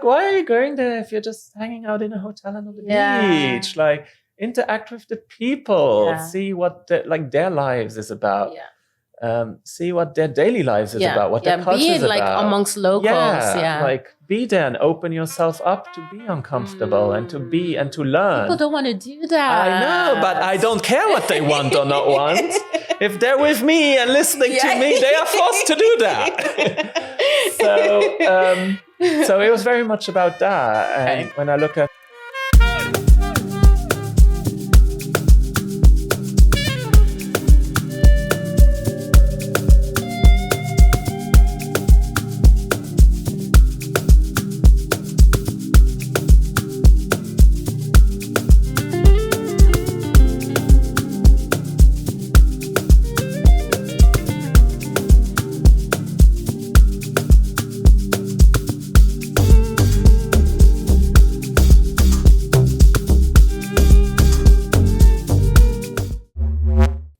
why are you going there if you're just hanging out in a hotel and on the beach? Like, interact with the people, see what their lives is about. See what their daily lives is about, what their culture is like about. Amongst locals. Like be there and open yourself up to be uncomfortable and to be and to learn. People don't want to do that. I know, but I don't care what they want or not want. If they're with me and listening to me, they are forced to do that. So it was very much about that. And when I look at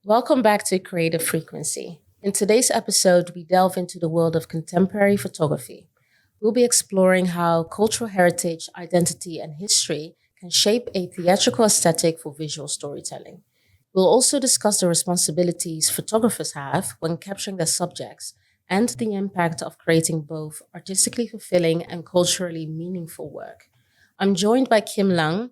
Welcome back to Creative Frequency. In today's episode, we delve into the world of contemporary photography. We'll be exploring how cultural heritage, identity, and history can shape a theatrical aesthetic for visual storytelling. We'll also discuss the responsibilities photographers have when capturing their subjects and the impact of creating both artistically fulfilling and culturally meaningful work. I'm joined by Kim Lang,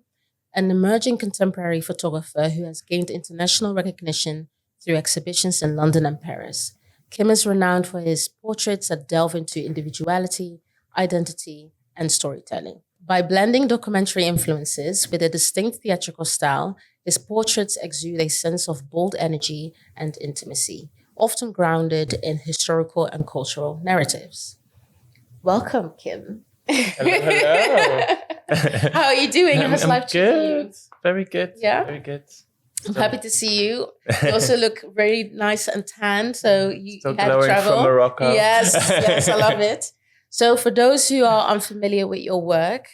an emerging contemporary photographer who has gained international recognition through exhibitions in London and Paris. Kim is renowned for his portraits that delve into individuality, identity, and storytelling. By blending documentary influences with a distinct theatrical style, his portraits exude a sense of bold energy and intimacy, often grounded in historical and cultural narratives. Welcome, Kim. Hello. How are you doing? How's life good. Very good. Yeah? Very good. I'm happy to see you. You also look very nice and tan, so you had to travel. From Morocco. Yes, I love it. So for those who are unfamiliar with your work,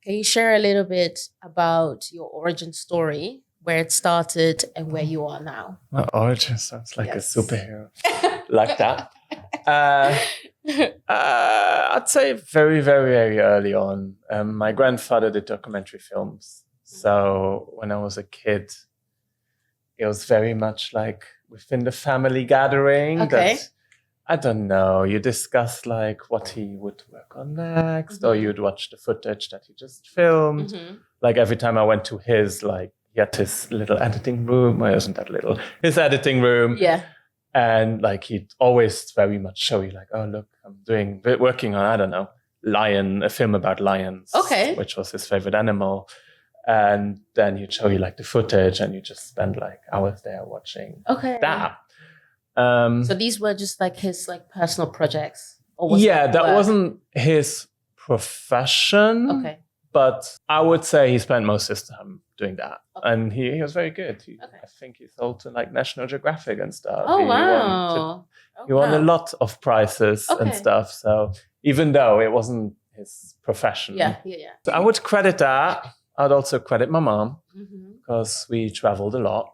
can you share a little bit about your origin story, where it started and where you are now? My origin sounds like a superhero. Like that. I'd say very, very, very early on. My grandfather did documentary films. So when I was a kid, it was very much like within the family gathering that, I don't know, you discuss like what he would work on next, or you'd watch the footage that he just filmed. Like every time I went to his, like, he had his little editing room. Well, it wasn't that little. His editing room. Yeah. And like he'd always very much show you like, oh, look, I'm working on, I don't know, a film about lions, which was his favorite animal. And then he'd show you like the footage and you just spend like hours there watching that. So these were just like his like personal projects? Or was that wasn't his profession. But I would say he spent most of his time doing that. And he was very good. I think he sold to like National Geographic and stuff. He won a lot of prizes and stuff. So even though it wasn't his profession. So I would credit that. I'd also credit my mom because we traveled a lot.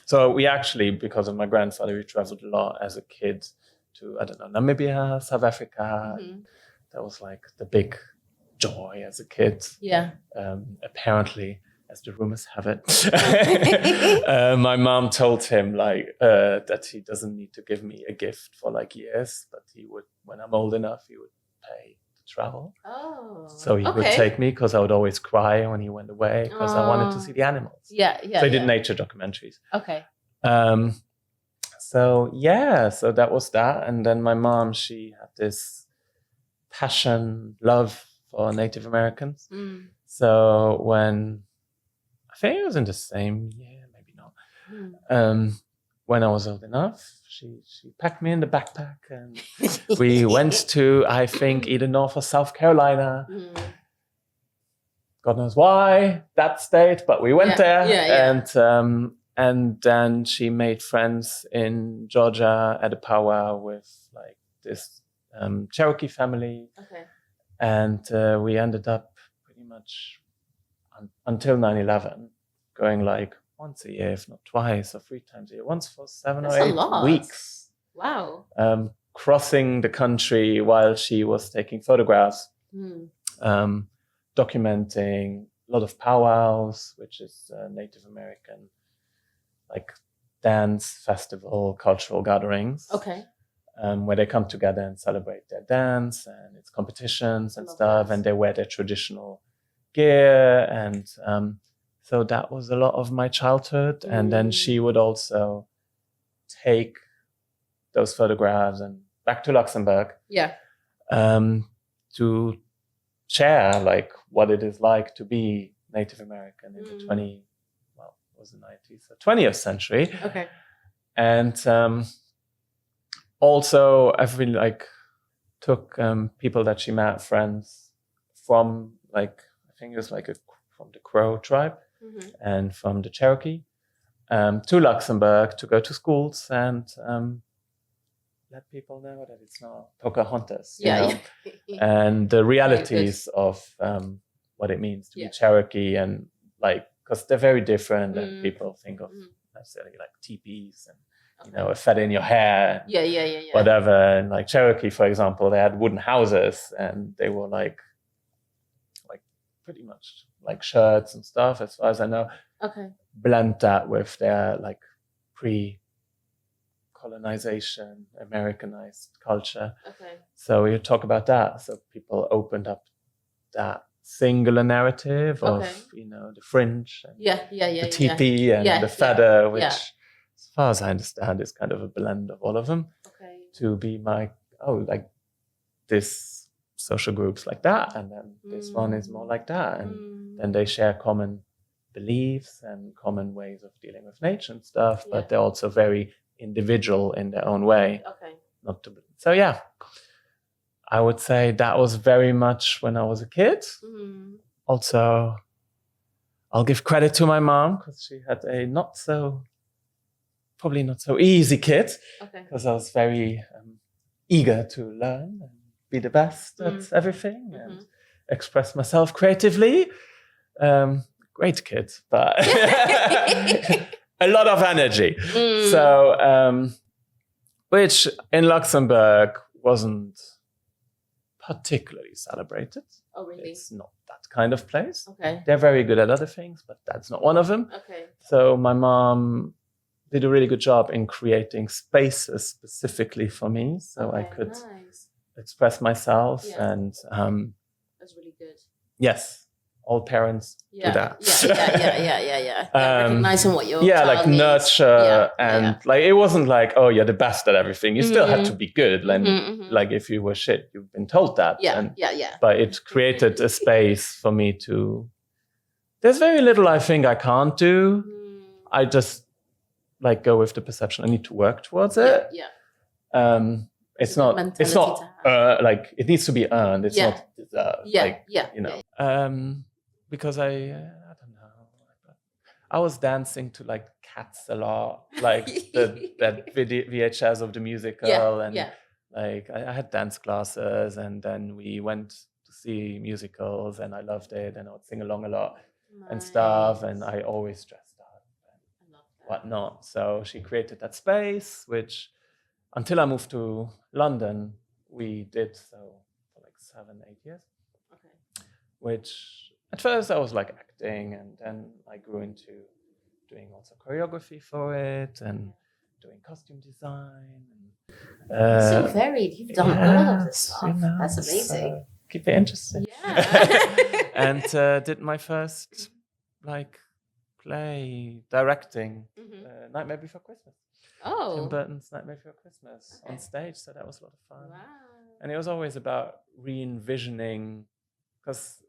So we actually, because of my grandfather, we traveled a lot as a kid to, I don't know, Namibia, South Africa. That was like the big joy as a kid. Apparently, as the rumors have it, my mom told him like that he doesn't need to give me a gift for like years, but he would, when I'm old enough, he would pay to travel. So he would take me because I would always cry when he went away because I wanted to see the animals. So he did nature documentaries. So that was that. And then my mom, she had this passion, love for Native Americans. So when, I think it was in the same year, maybe not. When I was old enough, she packed me in the backpack and we went to, I think, either North or South Carolina. God knows why, that state, but we went there. And then she made friends in Georgia at a powwow with like this Cherokee family. And we ended up pretty much until 9/11 going like once a year, if not twice or 3 times a year, once for 7 or 8 weeks. Wow. Crossing the country while she was taking photographs. documenting a lot of powwows, which is Native American, like dance festival, cultural gatherings. Okay. Where they come together and celebrate their dance, and it's competitions and stuff, and they wear their traditional gear. And so that was a lot of my childhood. And then she would also take those photographs and back to Luxembourg. Yeah. To share like what it is like to be Native American in the 20th century. Okay. And also I've really like took people that she met, friends from like, I think it was like from the Crow tribe and from the Cherokee to Luxembourg to go to schools and let people know that it's not Pocahontas, you know? And the realities of what it means to be Cherokee, and like, because they're very different and people think of necessarily like teepees and, you know, a feather in your hair, whatever. And like Cherokee, for example, they had wooden houses and they were like pretty much like shirts and stuff, as far as I know. Okay. Blend that with their like pre-colonization, Americanized culture. Okay. So we talk about that. So people opened up that singular narrative of, you know, the fringe and the teepee and the feather, which, as far as I understand, is kind of a blend of all of them. Okay. To be like, oh, like this social groups like that, and then this one is more like that, and then they share common beliefs and common ways of dealing with nature and stuff, but they're also very individual in their own way. Okay. So yeah, I would say that was very much when I was a kid. Also, I'll give credit to my mom because she had a probably not so easy kid, because I was very eager to learn and be the best at everything and express myself creatively. Great kid, but a lot of energy. So, which in Luxembourg wasn't particularly celebrated. Oh, really? It's not that kind of place. Okay. They're very good at other things, but that's not one of them. Okay. So my mom did a really good job in creating spaces specifically for me, so I could express myself. And that's really good. Yes, all parents do that. Recognizing what your like needs. nurture and like it wasn't like, oh, you're the best at everything. You still had to be good. Like if you were shit, you've been told that. But it created a space for me to. There's very little I think I can't do. I just like go with the perception. I need to work towards it. It's not like it needs to be earned. It's not deserved. You know. Because I don't know. I was dancing to like Cats a lot, like that VHS of the musical, and like I had dance classes, and then we went to see musicals, and I loved it, and I would sing along a lot and stuff, and I always dressed up and whatnot. So she created that space, which until I moved to London, we did so for like 7-8 years. Okay. Which at first I was like acting, and then I grew into doing also choreography for it and doing costume design. So varied. You've done all of this stuff. You know, that's amazing. Keep it interesting. And did my first like play directing Nightmare Before Christmas. Oh. Tim Burton's Nightmare Before Christmas on stage. So that was a lot of fun. Wow. And it was always about re-envisioning, because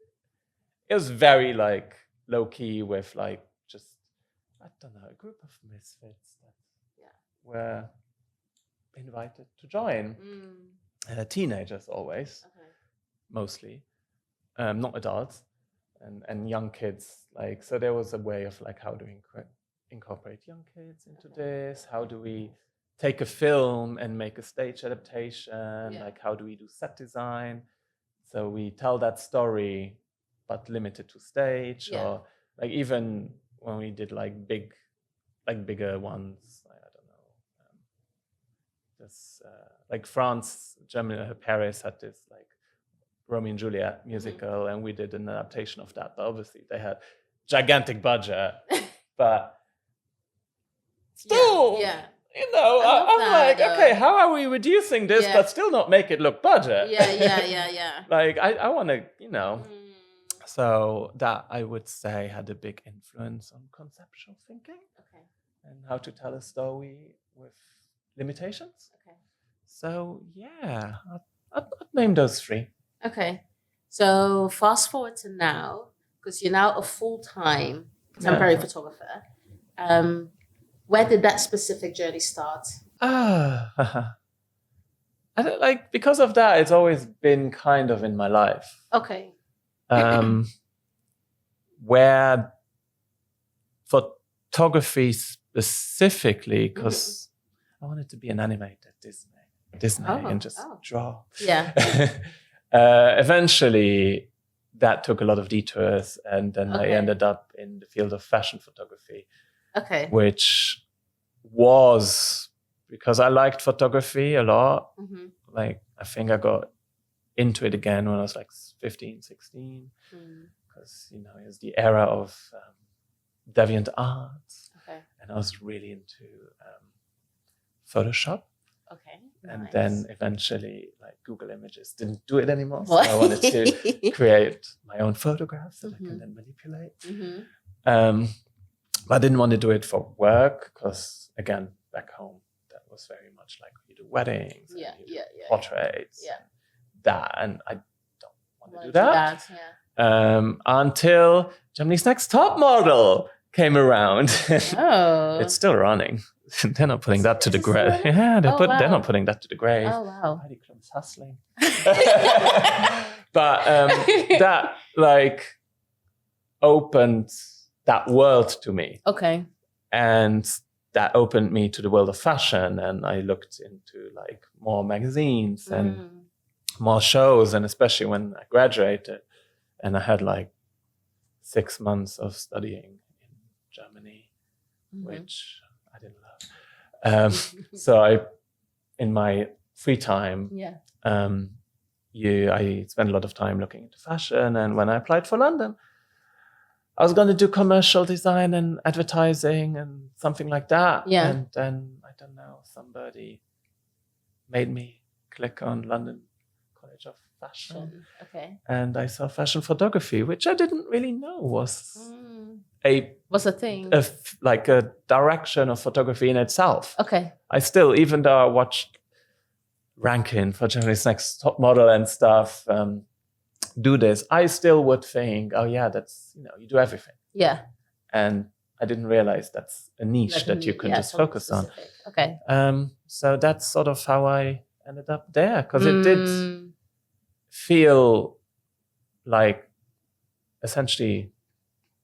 it was very like low key with like just, I don't know, a group of misfits that were invited to join. Teenagers always, mostly, not adults, and young kids. Like, so there was a way of like, how do we incorporate young kids into this? How do we take a film and make a stage adaptation? Like, how do we do set design? So we tell that story, but limited to stage, or like even when we did like bigger ones, I don't know, like France, Germany, Paris had this like Romeo and Juliet musical, and we did an adaptation of that. But obviously, they had gigantic budget, but still, you know, I'm like, okay, how are we reducing this, but still not make it look budget? Yeah. Like, I want to, you know. So that, I would say, had a big influence on conceptual thinking and how to tell a story with limitations. So, yeah, I'd name those three. Okay. So fast forward to now, because you're now a full-time contemporary photographer. Where did that specific journey start? I don't, like, because of that, it's always been kind of in my life. Okay. Where photography specifically, because I wanted to be an animator at Disney and just draw. Yeah. Eventually, that took a lot of detours, and then I ended up in the field of fashion photography. Okay. Which was because I liked photography a lot. Like, I think I got into it again when I was like 15, 16. Because, you know, it was the era of deviant art. And I was really into Photoshop. And then eventually, like, Google Images didn't do it anymore. So I wanted to create my own photographs that I can then manipulate. But I didn't want to do it for work because, again, back home, that was very much like you do weddings, portraits, that. And I don't want to do that. Until Germany's Next Top Model came around. It's still running. They're not putting that to the grave. Yeah, they're not putting that to the grave. Oh, wow. Heidi Klum's hustling. But that, like, opened that world to me. Okay. And that opened me to the world of fashion. And I looked into, like, more magazines and more shows. And especially when I graduated and I had, like, 6 months of studying in Germany, which I didn't love. So in my free time, I spent a lot of time looking into fashion. And when I applied for London, I was going to do commercial design and advertising and something like that. And then, I don't know, somebody made me click on London College of Fashion. And I saw fashion photography, which I didn't really know was a thing. Like a direction of photography in itself. I still, even though I watched Rankin for Germany's Next Top Model and stuff, do this, I still would think, oh yeah, that's, you know, you do everything. And I didn't realize that's a niche that you can just focus on. So that's sort of how I ended up there, because it did feel like essentially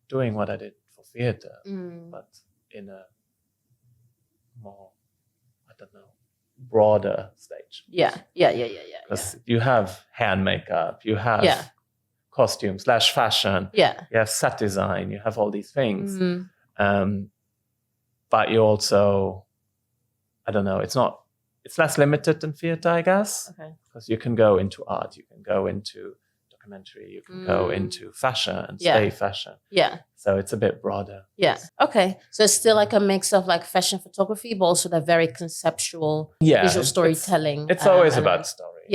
doing what I did for theater, but in a more, I don't know, broader stage. Because you have hair and makeup, you have costume / fashion, you have set design, you have all these things. But you also, I don't know, it's less limited than theater, I guess. Because you can go into art, you can go into documentary, you can go into fashion and stay fashion. So it's a bit broader. Okay. So it's still like a mix of like fashion photography, but also the very conceptual visual storytelling. It's always about story.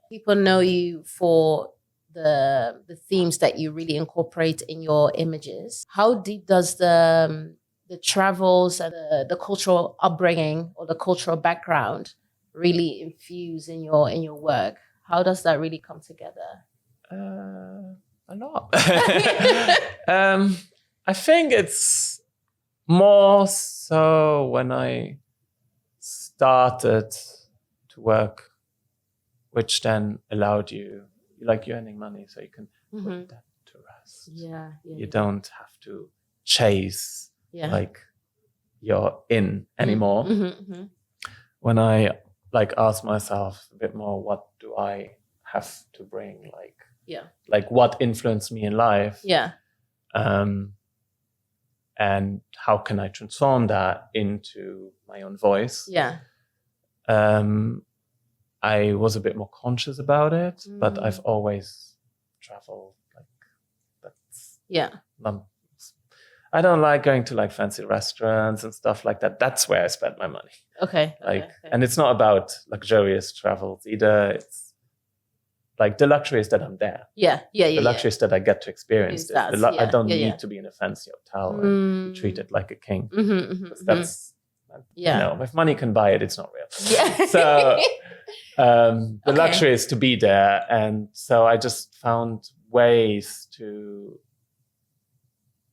People know you for the themes that you really incorporate in your images. How deep does the travels and the cultural upbringing or the cultural background really infuse in your work? How does that really come together? A lot. I think it's more so when I started to work, which then allowed you're earning money, so you can put that to rest. You don't have to chase like you're in anymore. When I ask myself a bit more, what do I have to bring? Like what influenced me in life? And how can I transform that into my own voice? I was a bit more conscious about it, but I've always traveled like that's I don't like going to like fancy restaurants and stuff like that. That's where I spend my money. Okay. And it's not about luxurious travels either. It's like the luxury is that I'm there. The luxury is that I get to experience it. I don't need to be in a fancy hotel and be treated like a king. That's if money can buy it, it's not real. So the luxury is to be there. And so I just found ways to...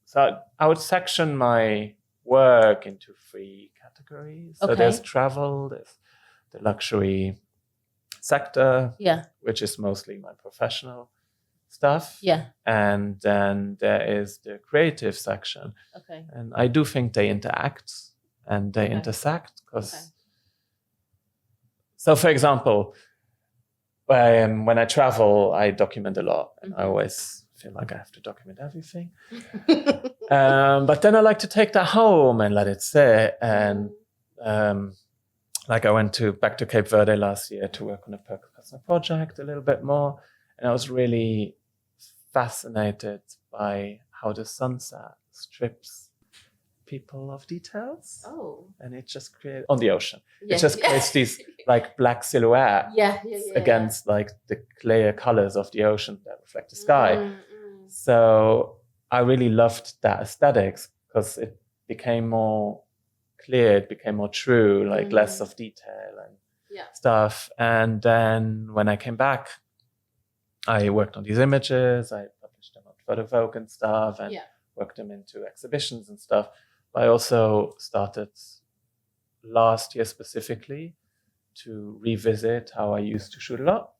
So I would section my work into 3 categories. So there's travel, there's the luxury sector, which is mostly my professional stuff. And then there is the creative section. And I do think they interact and they intersect because... So for example, when I travel, I document a lot and I always feel like I have to document everything. But then I like to take that home and let it sit. And like I went back to Cape Verde last year to work on a personal project a little bit more. And I was really fascinated by how the sunset strips people of details. And it just creates... On the ocean. It just creates these like black silhouette against like the clear colors of the ocean that reflect the sky. So I really loved that aesthetics because it became more clear, it became more true, like less of detail and stuff. And then when I came back, I worked on these images, I published them on Photo Vogue and stuff, and worked them into exhibitions and stuff. But I also started last year specifically to revisit how I used to shoot a lot.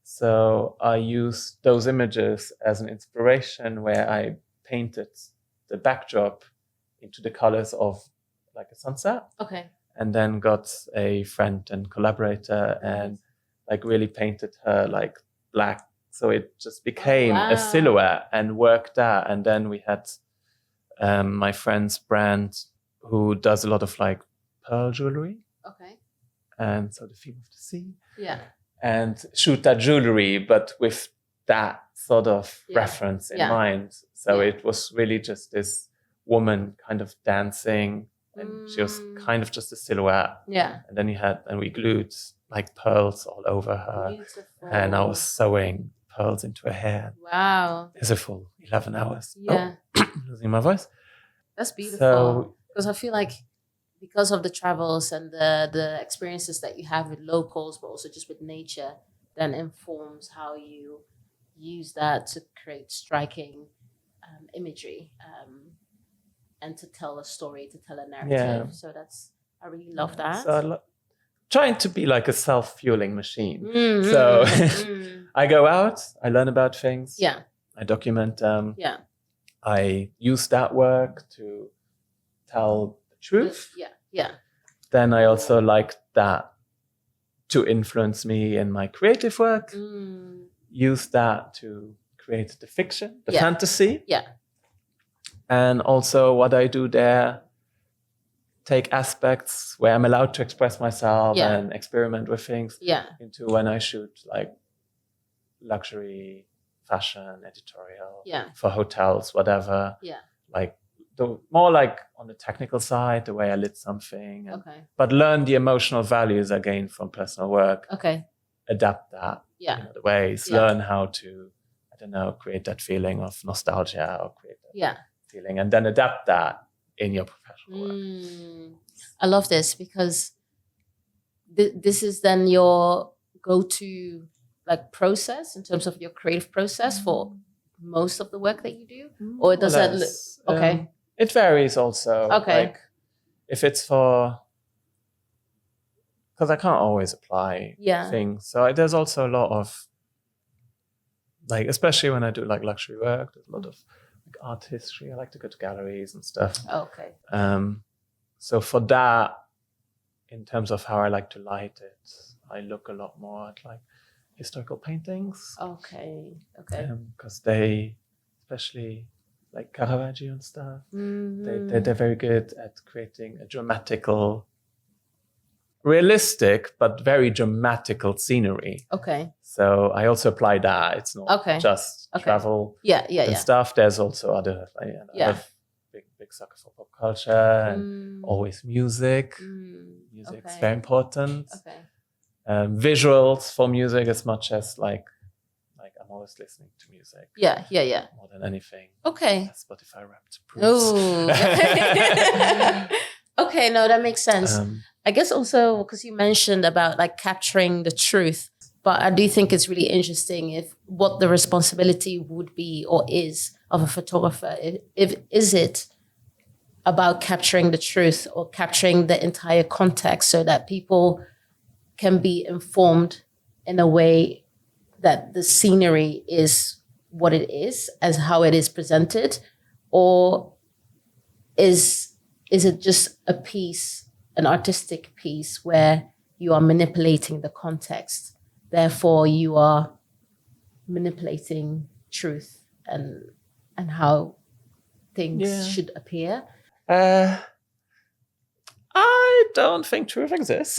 So I used those images as an inspiration where I painted the backdrop into the colors of like a sunset. And then got a friend and collaborator and like really painted her like black. So it just became a silhouette and worked that. And then we had my friend's brand who does a lot of like pearl jewelry. And so the theme of the sea. And shoot that jewelry, but with that sort of reference in mind. So it was really just this woman kind of dancing, and she was kind of just a silhouette. And then we glued like pearls all over her. Beautiful. And I was sewing pearls into her hair. It's a full 11 hours. Losing my voice. That's beautiful. Because I feel like because of the travels and the experiences that you have with locals, but also just with nature, then informs how you use that to create striking imagery and to tell a story, to tell a narrative. So I really love that. So trying to be like a self-fueling machine. So I go out, I learn about things. I document them. I use that work to tell the truth. Then I also like that to influence me in my creative work. Use that to create the fiction, the fantasy. And also what I do there, take aspects where I'm allowed to express myself and experiment with things into when I shoot like luxury, fashion, editorial for hotels, whatever. Like more like on the technical side, the way I lit something. But learn the emotional values I gained from personal work. Adapt that in other ways. Learn how to, I don't know, create that feeling of nostalgia or create that feeling, and then adapt that in your professional work. I love this because this is then your go-to like process in terms of your creative process for most of the work that you do, or does that it varies also. Like if it's for, because I can't always apply things, so there's also a lot of like, especially when I do like luxury work, there's a lot of like art history. I like to go to galleries and stuff. So for that, in terms of how I like to light it, I look a lot more at like historical paintings. Because they, especially like Caravaggio and stuff, they're very good at creating a dramatical realistic but very dramatical scenery. Okay. So I also apply that. It's not just travel and stuff. There's also other, I'm big sucker for pop culture and always music. Music's very important. Okay. Visuals for music as much as like I'm always listening to music. Yeah. More than anything. Okay. Spotify Wrapped proofs. Okay, no, that makes sense. I guess also because you mentioned about like capturing the truth, but I do think it's really interesting if what the responsibility would be or is of a photographer. Is it about capturing the truth or capturing the entire context so that people can be informed in a way that the scenery is what it is, as how it is presented, or is it just a piece, an artistic piece where you are manipulating the context, therefore you are manipulating truth and how things should appear? I don't think truth exists.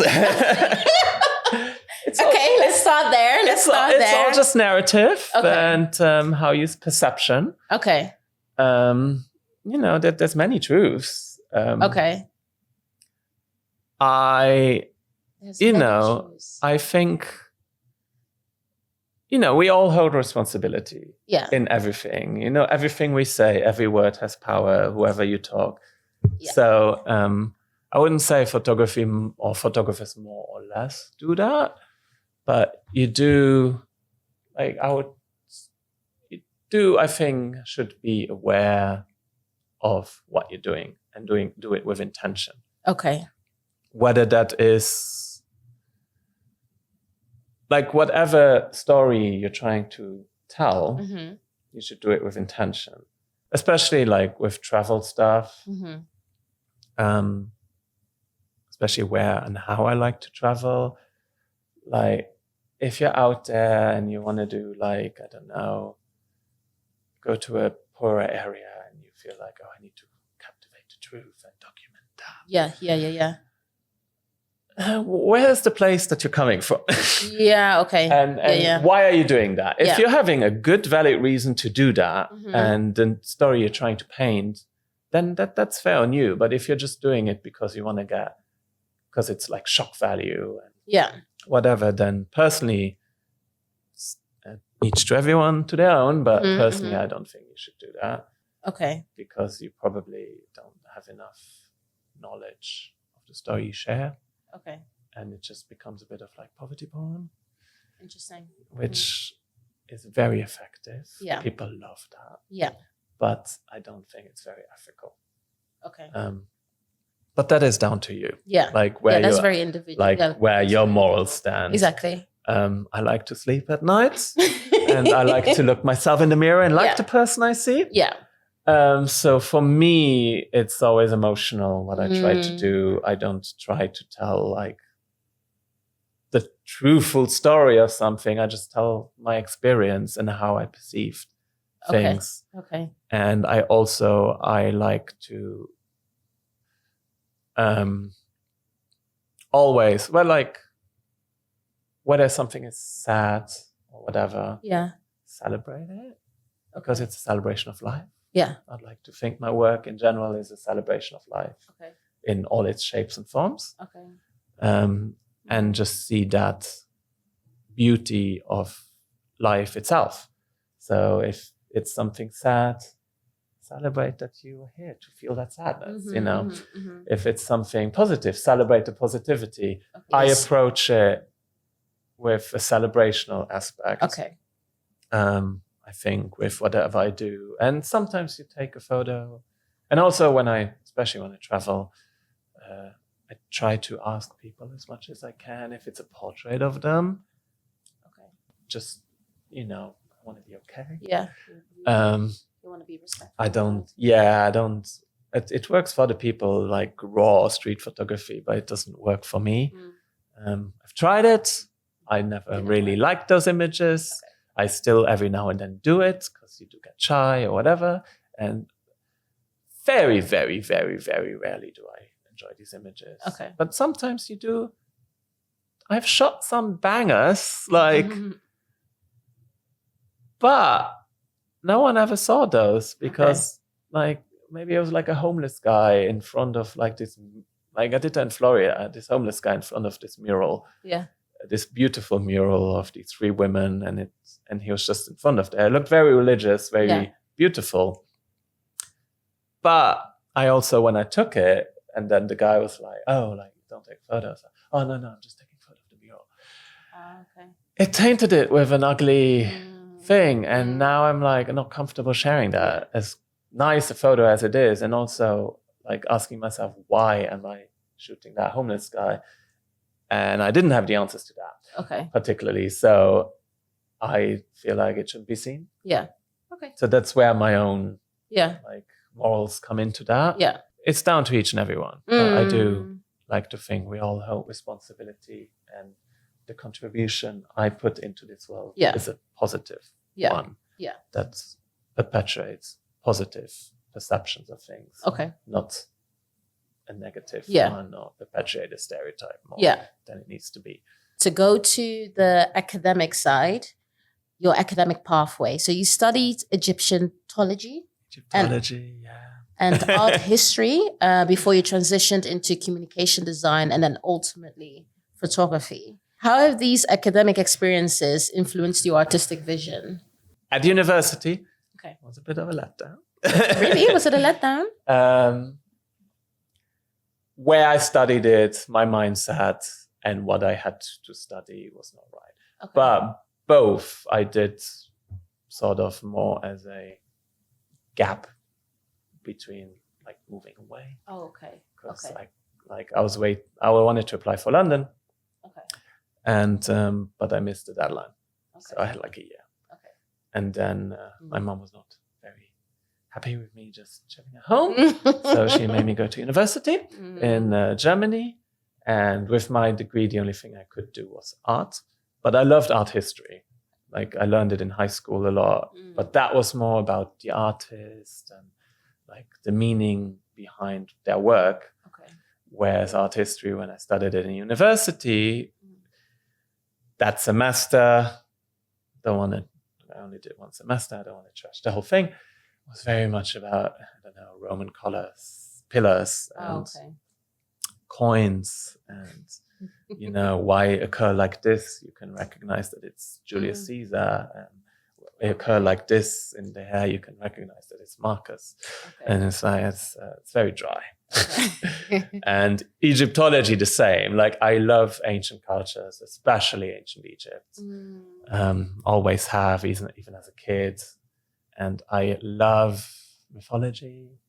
Let's start there. It's all just narrative and how you use perception. Okay. There's many truths. I think, we all hold responsibility in everything. Everything we say, every word has power, whoever you talk. Yeah. So I wouldn't say photography or photographers more or less do that, but you do, I think, should be aware of what you're doing and do it with intention. Okay. Whether that is like whatever story you're trying to tell, you should do it with intention, especially like with travel stuff, especially where and how I like to travel. Like if you're out there and you want to do like, I don't know, go to a poorer area and you feel like, I need to captivate the truth and document that. Yeah. Where's the place that you're coming from? Okay. And why are you doing that? If you're having a good, valid reason to do that, and the story you're trying to paint, then that's fair on you. But if you're just doing it because you want to because it's like shock value and whatever, then personally, each to everyone to their own. But personally, I don't think you should do that. Okay. Because you probably don't have enough knowledge of the story you share. Okay. And it just becomes a bit of like poverty porn. Interesting. Which is very effective. Yeah. People love that. Yeah. But I don't think it's very ethical. Okay. But that is down to you. Yeah. Like where that's very individual. Like where your morals stand. Exactly. I like to sleep at night and I like to look myself in the mirror and like the person I see. Yeah. So for me, it's always emotional what I try to do. I don't try to tell like the truthful story of something. I just tell my experience and how I perceived things. Okay. And I like to always, whether something is sad or whatever, celebrate it because it's a celebration of life. Yeah. I'd like to think my work in general is a celebration of life in all its shapes and forms. Okay. And just see that beauty of life itself. So if it's something sad, celebrate that you are here to feel that sadness, If it's something positive, celebrate the positivity. Okay. I approach it with a celebrational aspect. Okay. I think with whatever I do. And sometimes you take a photo. And also especially when I travel, I try to ask people as much as I can if it's a portrait of them. Okay. Just, I want to be okay. Yeah. You want to be respectful. I don't. It works for the people like raw street photography, but it doesn't work for me. I've tried it. I never really liked those images. Okay. I still every now and then do it because you do get shy or whatever. And very, very, very, very rarely do I enjoy these images. Okay. But sometimes you do. I've shot some bangers, like, but no one ever saw those because, like, maybe it was like a homeless guy in front of like this, like I did that in Florida, this homeless guy in front of this mural. Yeah. This beautiful mural of these 3 women, and he was just in front of there. It looked very religious, very beautiful. But I also, when I took it, and then the guy was like, "Oh, like don't take photos." Oh no, I'm just taking photos of the mural. Okay. It tainted it with an ugly thing, and now I'm like not comfortable sharing that. As nice a photo as it is, and also like asking myself, why am I shooting that homeless guy? And I didn't have the answers to that, particularly. So I feel like it shouldn't be seen. Yeah. Okay. So that's where my own like morals come into that. Yeah. It's down to each and everyone. I do like to think we all hold responsibility, and the contribution I put into this world is a positive one. Yeah. That perpetuates positive perceptions of things. Okay. Not a negative one, or perpetuate a stereotype more than it needs to be. To go to the academic side, your academic pathway. So you studied Egyptology, and art history before you transitioned into communication design and then ultimately photography. How have these academic experiences influenced your artistic vision? At university, it was a bit of a letdown. Really? Was it a letdown? Where I studied it, my mindset and what I had to study was not right. But both I did sort of more as a gap between like moving away. Because I wanted to apply for London. And but I missed the deadline. So I had like a year. And then my mom was not very happy with me just chilling at home. So she made me go to university in Germany. And with my degree, the only thing I could do was art. But I loved art history. Like I learned it in high school a lot. But that was more about the artist and like the meaning behind their work. Whereas art history, when I studied it in university, that semester, I only did 1 semester, I don't want to trash the whole thing. It was very much about, Roman pillars and coins and, why a curl like this, you can recognize that it's Julius Caesar, and a curl like this in the hair, you can recognize that it's Marcus. And it's like, it's very dry. And Egyptology the same. Like I love ancient cultures, especially ancient Egypt. Always have, even as a kid. And I love mythology,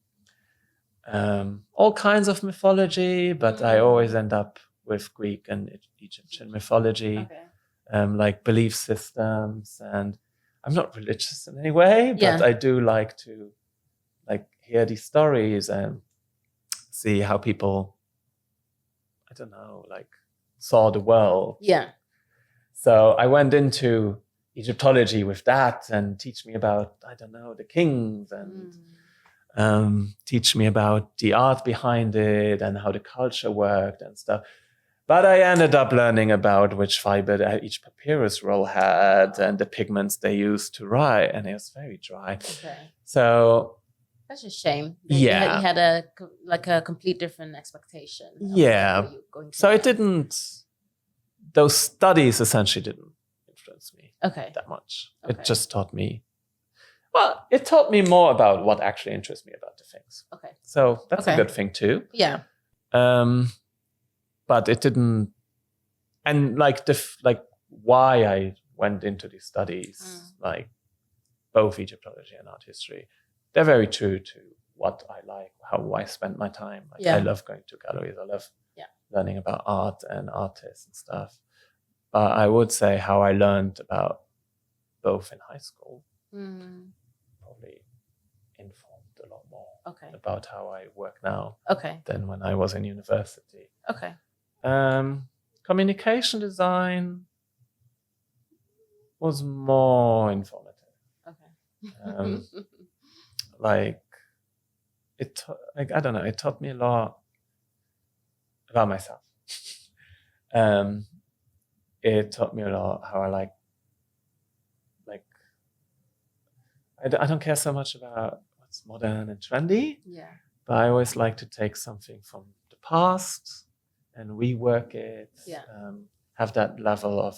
all kinds of mythology, but I always end up with Greek and Egyptian mythology, like belief systems. And I'm not religious in any way, but I do like to like hear these stories and see how people, saw the world. Yeah. So I went into Egyptology with that and teach me about, the kings and teach me about the art behind it and how the culture worked and stuff. But I ended up learning about which fiber each papyrus roll had and the pigments they used to write, and it was very dry. So that's a shame. You had a complete different expectation. So it didn't. Those studies essentially didn't influence me that much. It just taught me. Well, it taught me more about what actually interests me about the things. So that's a good thing too. Yeah. But it didn't, and why I went into these studies, like both Egyptology and art history, they're very true to what I like, how I spend my time. I love going to galleries. I love learning about art and artists and stuff. But I would say how I learned about both in high school probably informed a lot more about how I work now than when I was in university. Communication design was more informative. It taught me a lot about myself. it taught me a lot how I like I don't care so much about what's modern and trendy. Yeah. But I always like to take something from the past and rework it. Yeah. Have that level of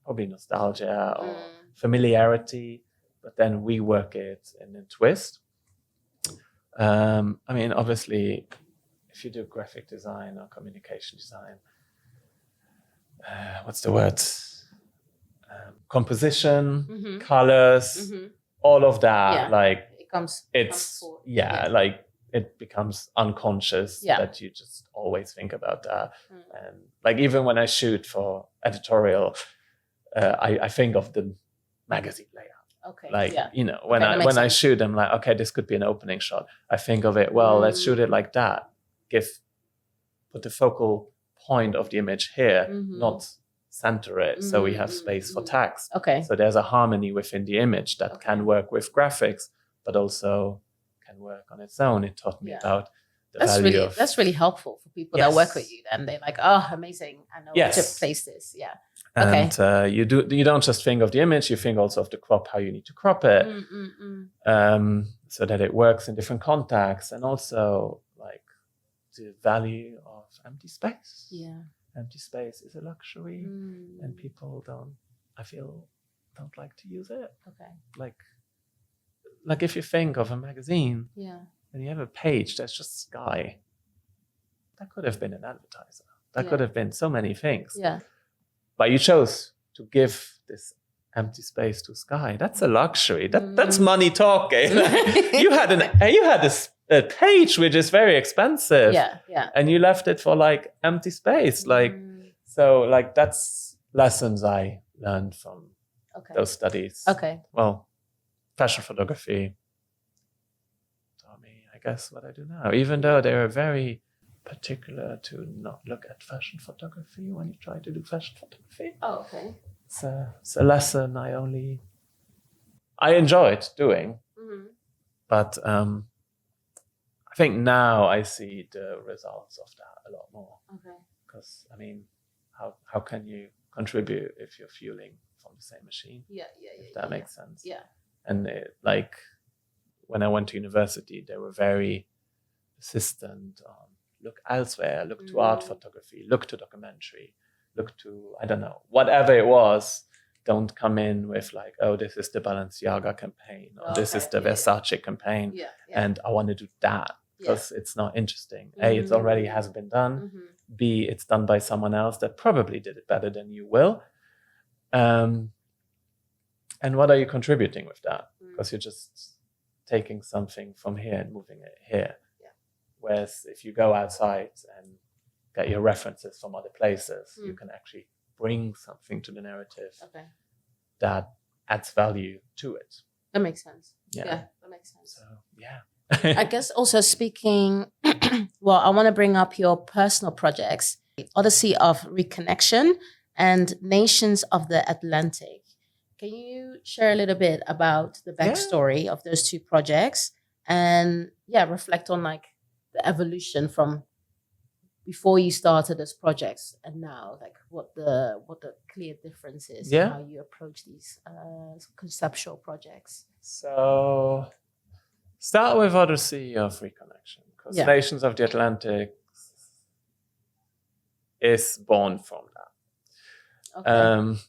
probably nostalgia or familiarity, but then rework it in a twist. I mean, obviously, if you do graphic design or communication design, what's the word? Composition, colors, all of that. Like like it becomes unconscious that you just always think about that. And like even when I shoot for editorial, I think of the magazine layout. Okay. Like, you know, when I shoot, I'm like, okay, this could be an opening shot. I think of it, well, let's shoot it like that. Put the focal point of the image here, not center it. So we have space for text. Okay. So there's a harmony within the image that can work with graphics, but also can work on its own. It taught me about the value of... That's really helpful for people that work with you. Then they're like, oh, amazing. I know where to place this. Yeah. And you don't just think of the image, you think also of the crop, how you need to crop it, so that it works in different contexts, and also like the value of empty space. Yeah, empty space is a luxury, and people don't like to use it. Okay, like if you think of a magazine, and you have a page that's just sky, that could have been an advertiser. That could have been so many things. Yeah. But you chose to give this empty space to sky. That's a luxury. That's money talking. you had a page which is very expensive. Yeah. And you left it for like empty space. So like that's lessons I learned from those studies. Okay. Well, fashion photography taught me, I guess, what I do now. Even though they were very particular to not look at fashion photography when you try to do fashion photography. Oh, okay. It's a lesson I enjoyed doing, but I think now I see the results of that a lot more. Okay. Because I mean, how can you contribute if you're fueling from the same machine? If that makes sense. Yeah. And like when I went to university, they were very persistent on look elsewhere, look to art photography, look to documentary, look to, I don't know, whatever it was. Don't come in with like, oh, this is the Balenciaga campaign, or this is the Versace campaign, and I want to do that because it's not interesting. A, it already has been done. B, it's done by someone else that probably did it better than you will. And what are you contributing with that? Because you're just taking something from here and moving it here. Whereas if you go outside and get your references from other places, you can actually bring something to the narrative that adds value to it. That makes sense. Yeah, that makes sense. So, yeah. I guess also speaking, well, I want to bring up your personal projects, Odyssey of Reconnection and Nations of the Atlantic. Can you share a little bit about the backstory of those two projects and reflect on like the evolution from before you started those projects and now, like what the clear difference is in how you approach these conceptual projects? So start with Odyssey of Reconnection, because Nations of the Atlantic is born from that. Okay.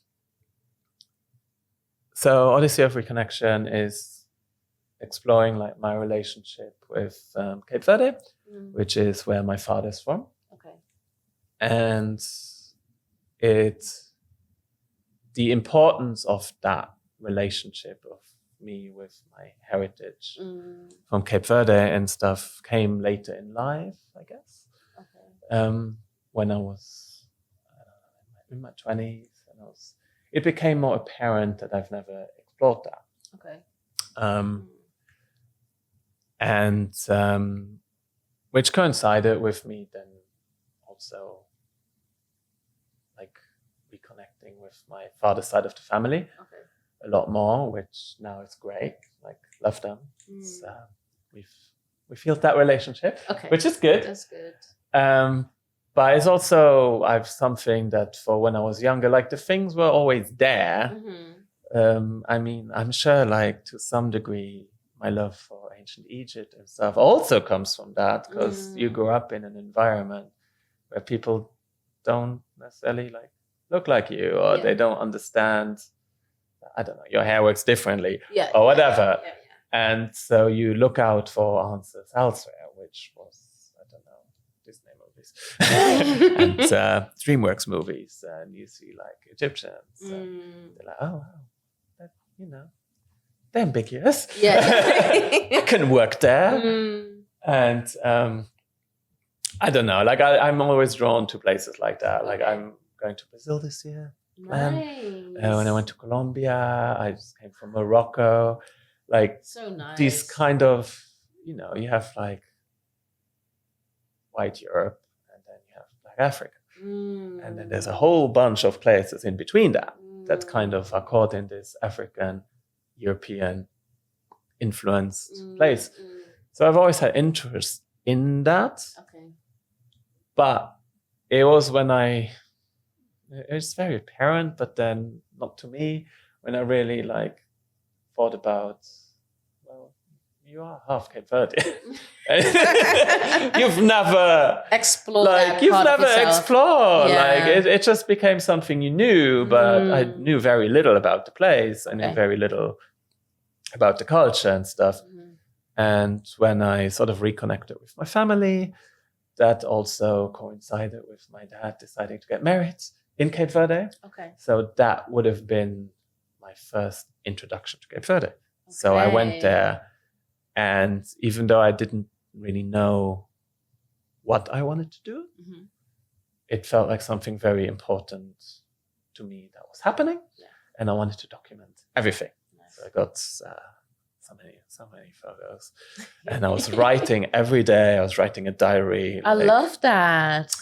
So Odyssey of Reconnection is exploring like my relationship with Cape Verde, which is where my father's from. Okay. And the importance of that relationship of me with my heritage from Cape Verde and stuff came later in life, I guess. Okay. When I was in my 20s, and it became more apparent that I've never explored that. Okay. And which coincided with me then also like reconnecting with my father's side of the family a lot more, which now is great. Like love them. We've healed that relationship, which is good. That's good. But it's also, I have something that for when I was younger, like the things were always there. I mean, I'm sure like to some degree, my love for ancient Egypt and stuff also comes from that, because you grew up in an environment where people don't necessarily like look like you, or they don't understand, I don't know, your hair works differently or whatever. And so you look out for answers elsewhere, which was, I don't know, Disney movies and DreamWorks movies. And you see like Egyptians. And they're like, oh, wow, that, you know, they're ambiguous. I can work there. And I don't know, like I'm always drawn to places like that. Like I'm going to Brazil this year. Nice. When I went to Colombia, I just came from Morocco. Like so nice. These kind of, you know, you have like white Europe, and then you have Black Africa. And then there's a whole bunch of places in between that kind of are caught in this African, European influenced place. So I've always had interest in that. But it was when it was very apparent, but then not to me, when I really like thought about, well, you are half Cape Verde. You've never explored. Like you've never explored. Like it just became something you knew, but I knew very little about the place. I knew very little about the culture and stuff. And when I sort of reconnected with my family, that also coincided with my dad deciding to get married in Cape Verde. So that would have been my first introduction to Cape Verde. So I went there, and even though I didn't really know what I wanted to do, it felt like something very important to me that was happening, and I wanted to document everything. So I got so many photos, and I was writing every day. I was writing a diary. I love that.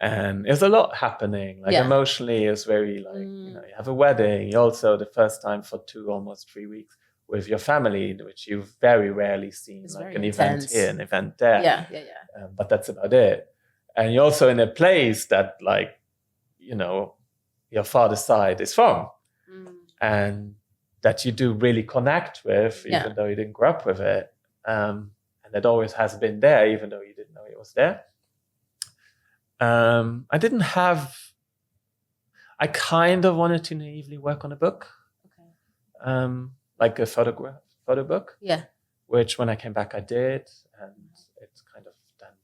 And there's a lot happening. Like emotionally, it's very like, you know, you have a wedding. You also the first time for almost 3 weeks with your family, which you've very rarely seen, it's like an event here, an event there. But that's about it. And you're also in a place that, like, you know, your father's side is from, and that you do really connect with, even though you didn't grow up with it. And it always has been there, even though you didn't know it was there. I kind of wanted to naively work on a book, like a photo book, which when I came back I did, and it's kind of done.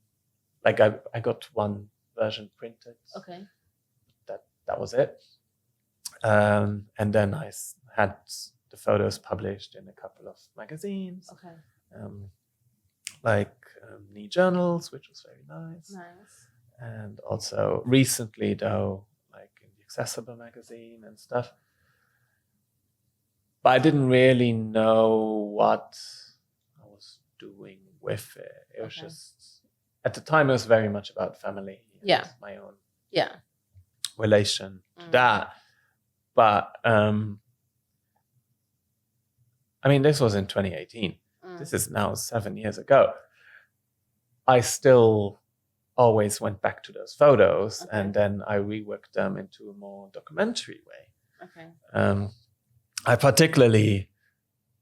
Like I got one version printed. That was it. And then I had the photos published in a couple of magazines, like knee journals, which was very nice. And also recently, though, like in the Accessible magazine and stuff. But I didn't really know what I was doing with it. It was just, at the time, it was very much about family. And my own relation to that. But, I mean, this was in 2018. This is now 7 years ago. I still always went back to those photos, and then I reworked them into a more documentary way. I particularly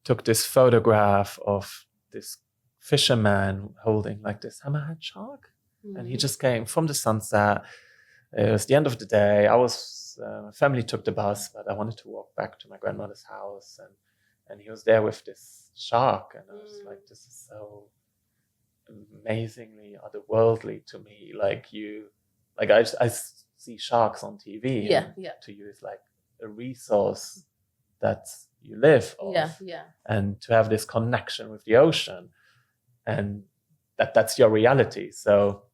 took this photograph of this fisherman holding like this hammerhead shark, and he just came from the sunset. It was the end of the day. My family took the bus, but I wanted to walk back to my grandmother's house, and he was there with this shark, and I was like, this is so amazingly otherworldly to me. I see sharks on TV. To you, it's like a resource that you live off. And to have this connection with the ocean, and that's your reality. So,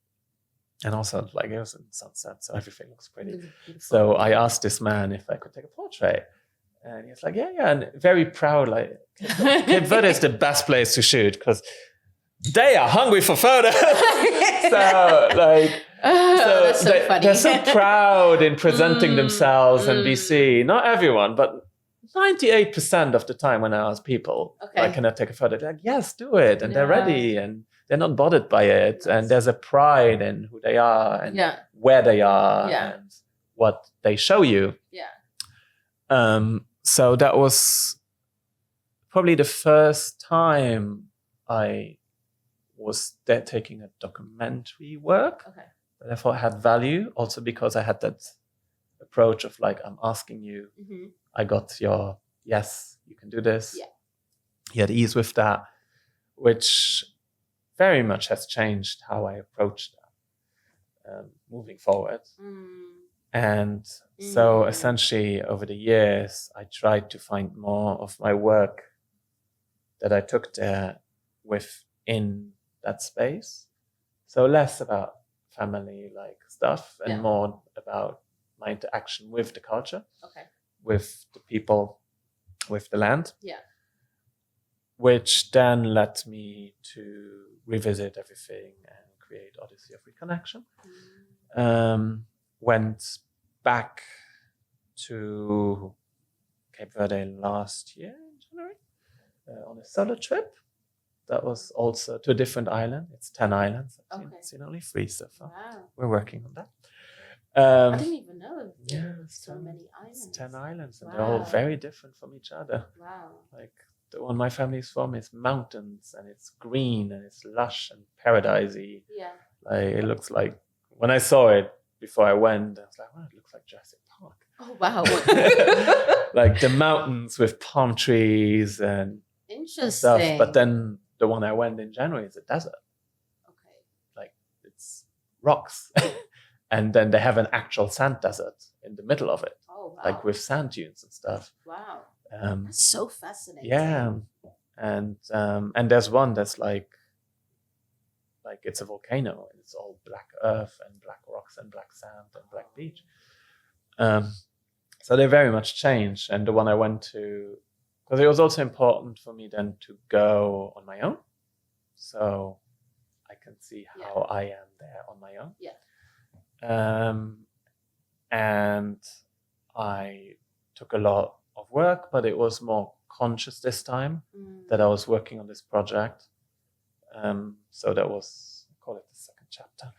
and also like it was in sunset, so everything looks pretty. So I asked this man if I could take a portrait. And he's like, yeah, and very proud, like, Cape Verde is the best place to shoot because they are hungry for photos. That's so funny. They're so proud in presenting themselves and be seen. Not everyone, but 98% of the time when I ask people, like, can I take a photo? They're like, yes, do it. And they're ready. And they're not bothered by it. And there's a pride in who they are and where they are and what they show you. So that was probably the first time I was there taking a documentary work that I thought had value, also because I had that approach of like, I'm asking you, I got your yes, you can do this. You had ease with that, which very much has changed how I approach that moving forward. And so essentially over the years, I tried to find more of my work that I took there within that space. So less about family like stuff and more about my interaction with the culture, with the people, with the land. Which then led me to revisit everything and create Odyssey of Reconnection. Went back to Cape Verde last year in January on a solo trip. That was also to a different island. It's 10 islands. I've seen only 3 so far. Wow. We're working on that. I didn't even know so many islands. It's 10 islands and they're all very different from each other. Wow. Like the one my family is from is mountains and it's green and it's lush and paradisey. Like it looks like, when I saw it before I went, I was like, it looks like Jurassic Park. Oh, wow. Like the mountains with palm trees and stuff. But then the one I went in January is a desert. Like it's rocks. And then they have an actual sand desert in the middle of it. Oh, wow. Like with sand dunes and stuff. Wow. That's so fascinating. Yeah. And there's one that's like it's a volcano and it's all black earth and black rocks and black sand and black beach. So they very much changed. And the one I went to, because it was also important for me then to go on my own. So I can see how I am there on my own. And I took a lot of work, but it was more conscious this time that I was working on this project. So that was, I call it the second chapter.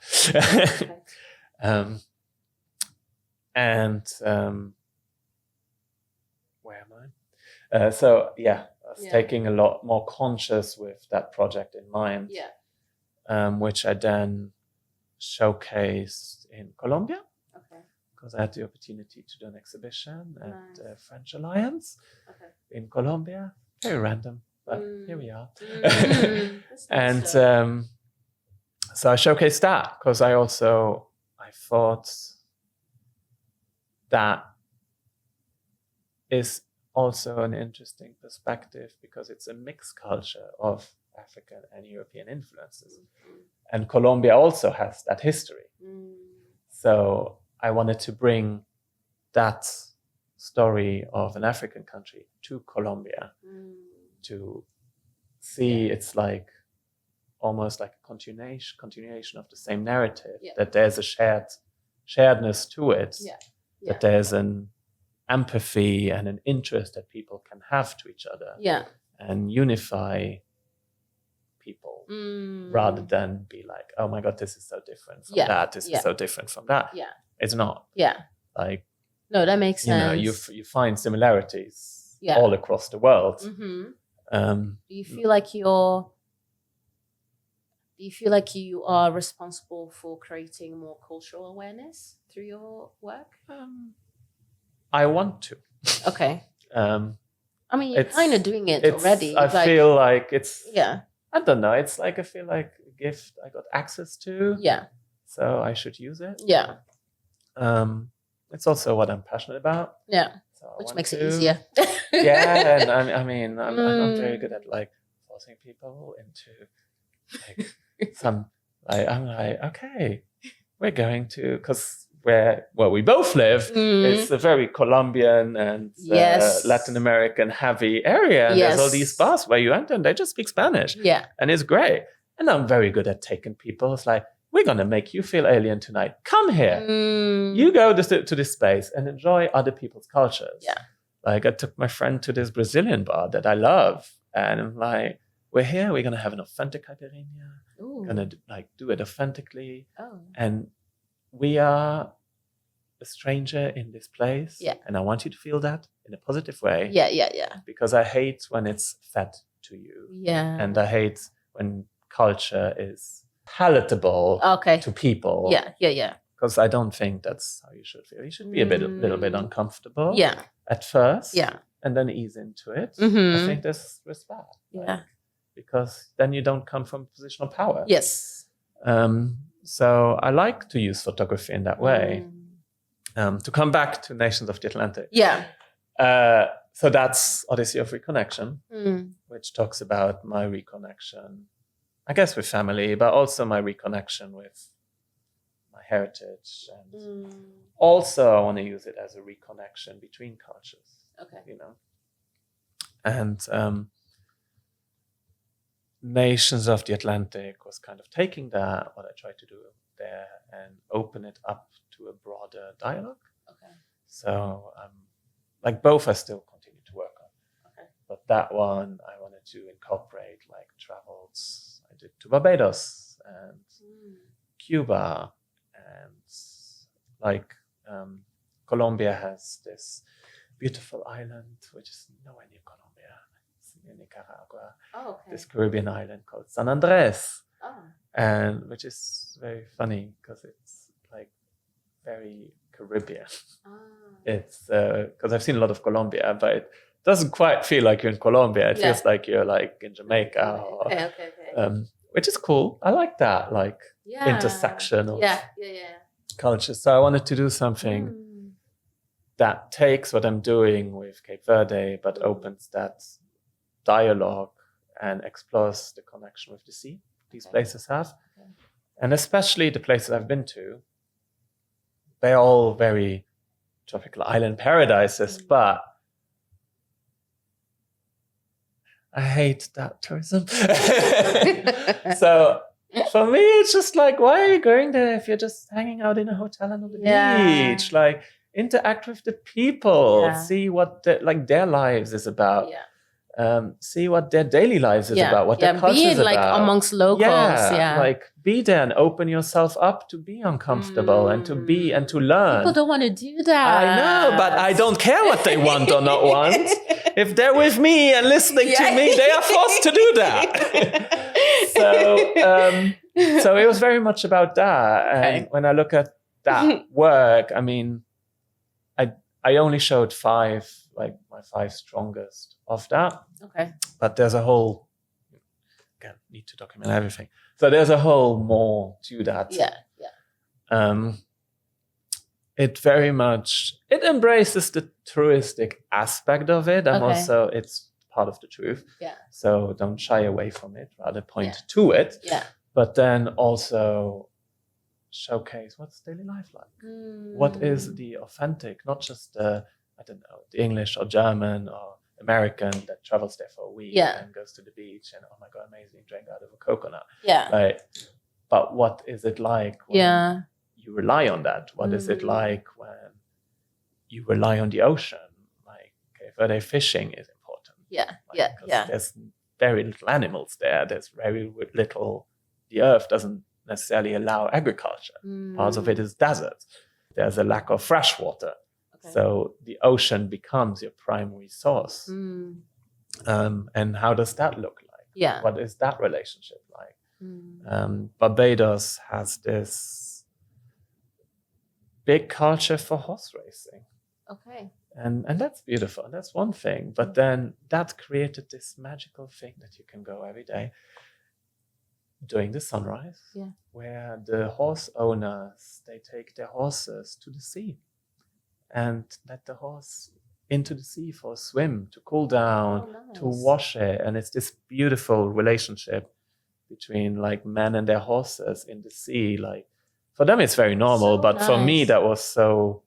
Where am I? So I was taking a lot more conscious with that project in mind, which I then showcased in Colombia. Because I had the opportunity to do an exhibition at the French Alliance in Colombia. Very random, but here we are. And so I showcased that because I thought that is also an interesting perspective because it's a mixed culture of African and European influences. And Colombia also has that history. So I wanted to bring that story of an African country to Colombia to see it's like almost like a continuation of the same narrative, that there's a sharedness to it, that there's an empathy and an interest that people can have to each other and unify people rather than be like, oh my God, this is so different from that. This is so different from that. It's not. Like, no, that makes sense. You find similarities all across the world. Do you feel like you are responsible for creating more cultural awareness through your work? I want to. Okay. I mean, you're kind of doing it already. I feel like it's. I don't know. It's like I feel like a gift I got access to. So I should use it. It's also what I'm passionate about. So which makes it easier. And I'm not very good at like forcing people into like some. Like I'm like, okay, we're going to, because where we both live, it's a very Colombian and Latin American heavy area, and there's all these bars where you enter and they just speak Spanish. And it's great. And I'm very good at taking people. It's like, we're going to make you feel alien tonight. Come here. You go to this space and enjoy other people's cultures. Like I took my friend to this Brazilian bar that I love. And I'm like, we're here. We're going to have an authentic caipirinha. gonna do it authentically. Oh. And we are a stranger in this place. Yeah. And I want you to feel that in a positive way. Yeah. Because I hate when it's fed to you. Yeah. And I hate when culture is palatable to people. Yeah. Because I don't think that's how you should feel. You should be little bit uncomfortable. Yeah. At first. Yeah. And then ease into it. Mm-hmm. I think this was bad. Yeah. Because then you don't come from a position of power. Yes. So I like to use photography in that way. To come back to Nations of the Atlantic. Yeah. So that's Odyssey of Reconnection, which talks about my reconnection, I guess, with family, but also my reconnection with my heritage. And also I want to use it as a reconnection between cultures. Okay. You know. And Nations of the Atlantic was kind of taking that, what I tried to do there, and open it up to a broader dialogue. Okay. So, both I still continue to work on. Okay. But that one, I wanted to incorporate travels I did to Barbados and Cuba, and Colombia has this beautiful island, which is nowhere near Colombia. It's near Nicaragua. Oh, okay. This Caribbean island called San Andres. Oh. And which is very funny because it's very Caribbean. It's because I've seen a lot of Colombia, but it doesn't quite feel like you're in Colombia. It feels like you're in Jamaica. Okay. Which is cool. I like that, intersection of cultures. So I wanted to do something that takes what I'm doing with Cape Verde, but opens that dialogue and explores the connection with the sea these places have. Okay. And especially the places I've been to, they're all very tropical island paradises, but I hate that tourism. So for me, it's just why are you going there if you're just hanging out in a hotel and on the beach? Interact with the people, see what their lives is about. Yeah. See what their daily lives is about, what their culture is about. Amongst locals. Be there and open yourself up to be uncomfortable and to be and to learn. People don't want to do that. I know, but I don't care what they want or not want. If they're with me and listening to me, they are forced to do that. So it was very much about that. And when I look at that work, I mean, I only showed 5, my 5 strongest of that. Okay. But there's a whole, again, need to document everything. So there's a whole more to that. Yeah. It very much, it embraces the truistic aspect of it. And also it's part of the truth. Yeah. So don't shy away from it, rather point to it. Yeah. But then also showcase what's daily life like. What is the authentic, not just the English or German or American that travels there for a week and goes to the beach and oh my god, amazing, drink out of a coconut. Yeah. But what is it like when you rely on that? What is it like when you rely on the ocean? Cape Verde fishing is important. There's very little animals there. There's very little. The earth doesn't necessarily allow agriculture. Parts of it is desert. There's a lack of fresh water. Okay. So the ocean becomes your primary source. And how does that look like? Yeah. What is that relationship like? Barbados has this big culture for horse racing. Okay. And that's beautiful. And that's one thing. But then that created this magical thing that you can go every day during the sunrise, where the horse owners, they take their horses to the sea and let the horse into the sea for a swim, to cool down, to wash it. And it's this beautiful relationship between men and their horses in the sea. For them, it's very normal, but for me, that was so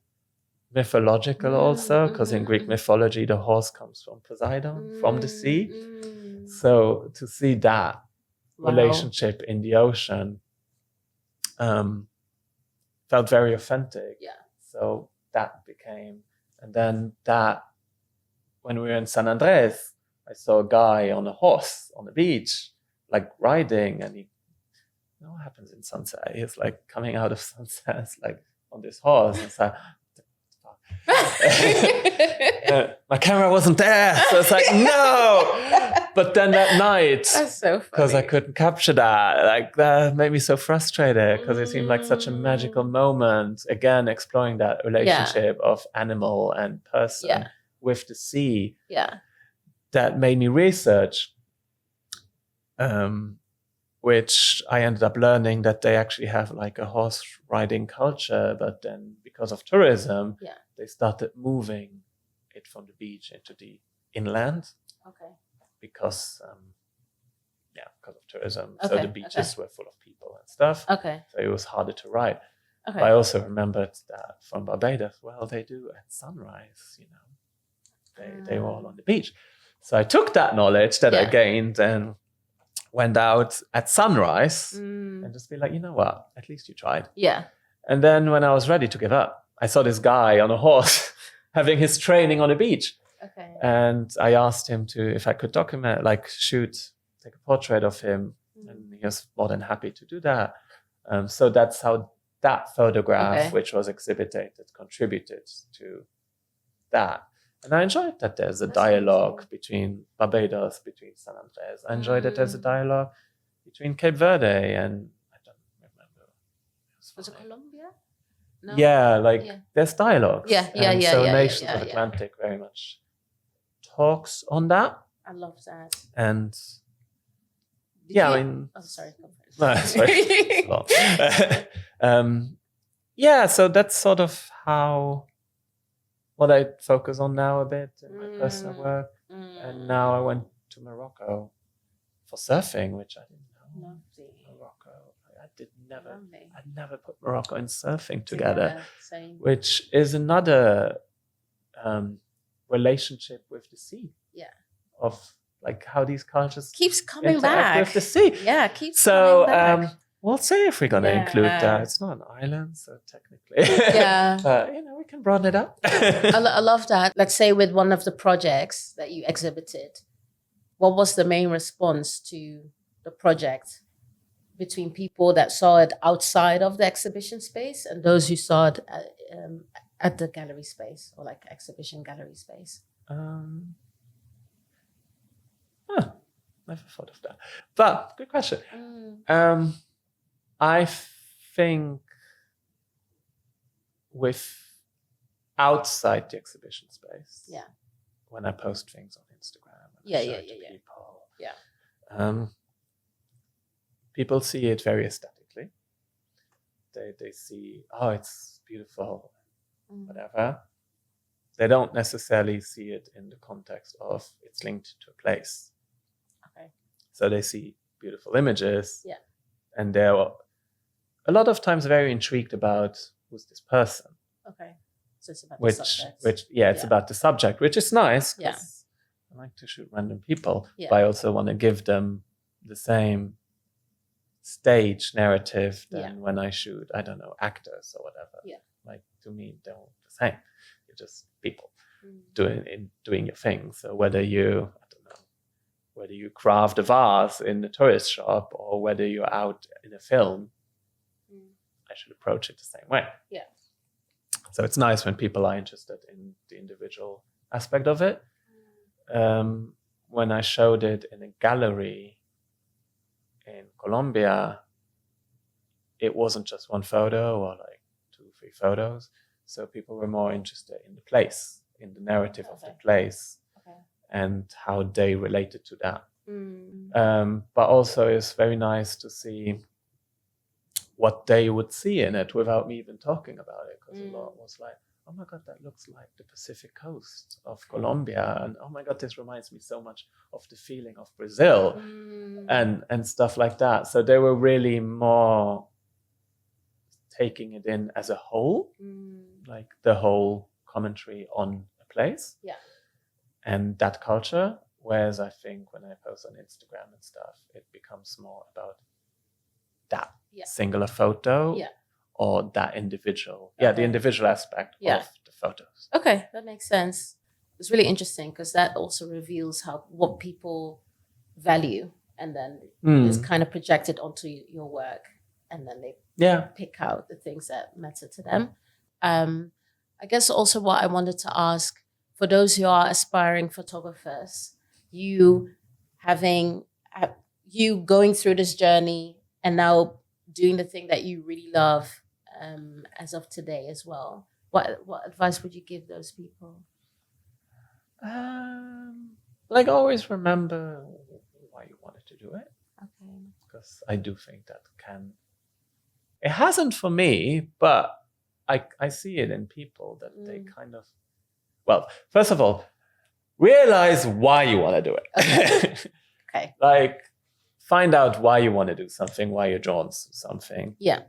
mythological also, because in Greek mythology, the horse comes from Poseidon, from the sea. So to see that relationship in the ocean felt very authentic. Yeah. So that became, and then that, when we were in San Andres, I saw a guy on a horse on the beach, riding, and he what happens in sunset? He's like coming out of sunset, it's like on this horse. And it's like, my camera wasn't there. So it's like, no. But then that night, that's so funny. Because I couldn't capture that, like that made me so frustrated because it seemed like such a magical moment. Again, exploring that relationship of animal and person with the sea. Yeah. That made me research, which I ended up learning that they actually have like a horse riding culture, but then because of tourism, they started moving it from the beach into the inland. Okay. Because of tourism. Okay. So the beaches were full of people and stuff. Okay. So it was harder to ride. Okay. But I also remembered that from Barbados, well, they do at sunrise, you know, they were all on the beach. So I took that knowledge that I gained and went out at sunrise and just be like, you know what, at least you tried. Yeah. And then when I was ready to give up, I saw this guy on a horse having his training on a beach. Okay. And I asked him if I could document, like take a portrait of him. And he was more than happy to do that. So that's how that photograph, which was exhibited, contributed to that. And I enjoyed that there's a dialogue between Barbados, between San Andres. I enjoyed that there's a dialogue between Cape Verde and, I don't remember. Was it Colombia? No? Yeah, there's dialogues. Yeah. So Nations of Atlantic very much talks on that. I love that. And I mean... Oh, sorry. No, sorry. So that's sort of what I focus on now a bit in my personal work. And now I went to Morocco for surfing, which I didn't know. Morocco. I'd never put Morocco and surfing together, which is another relationship with the sea. Yeah. Of like how these cultures keeps coming back with the sea. Yeah, keeps coming back. We'll see if we're gonna include that. It's not an island, so technically. But we can broaden it up. I love that. Let's say with one of the projects that you exhibited, what was the main response to the project between people that saw it outside of the exhibition space and those who saw it at the gallery space or like exhibition gallery space? Never thought of that. But good question. I think with outside the exhibition space, when I post things on Instagram, people see it very aesthetically. They see, oh, it's beautiful, whatever. They don't necessarily see it in the context of it's linked to a place. Okay. So they see beautiful images. Yeah. And they're a lot of times very intrigued about who's this person. Okay. So it's about the subject. It's about the subject, which is nice. Yeah. I like to shoot random people, but I also want to give them the same stage narrative than when I shoot, I don't know, actors or whatever. Yeah. Like to me, they're all the same. You're just people doing your thing. So whether you craft a vase in a tourist shop or whether you're out in a film, I should approach it the same way. Yeah. So it's nice when people are interested in the individual aspect of it. When I showed it in a gallery in Colombia, it wasn't just one photo or like 2-3 photos. So people were more interested in the place, in the narrative of the place, and how they related to that. But also it's very nice to see what they would see in it without me even talking about it, because a lot was like, oh my God, that looks like the Pacific coast of Colombia. And oh my God, this reminds me so much of the feeling of Brazil and stuff like that. So they were really more taking it in as a whole, like the whole commentary on a place and that culture. Whereas I think when I post on Instagram and stuff, it becomes more about that singular photo or that individual. Yeah, the individual aspect of the photos. Okay, that makes sense. It's really interesting because that also reveals what people value and then it's kind of projected onto your work, and then they pick out the things that matter to them. I guess also what I wanted to ask, for those who are aspiring photographers, you going through this journey and now doing the thing that you really love as of today as well, what advice would you give those people? Like, always remember why you wanted to do it. Okay. Because I do think that it hasn't for me, but I see it in people that they kind of, well, first of all, realize why you want to do it. Okay. Like, find out why you want to do something, why you're drawn to something. Yeah.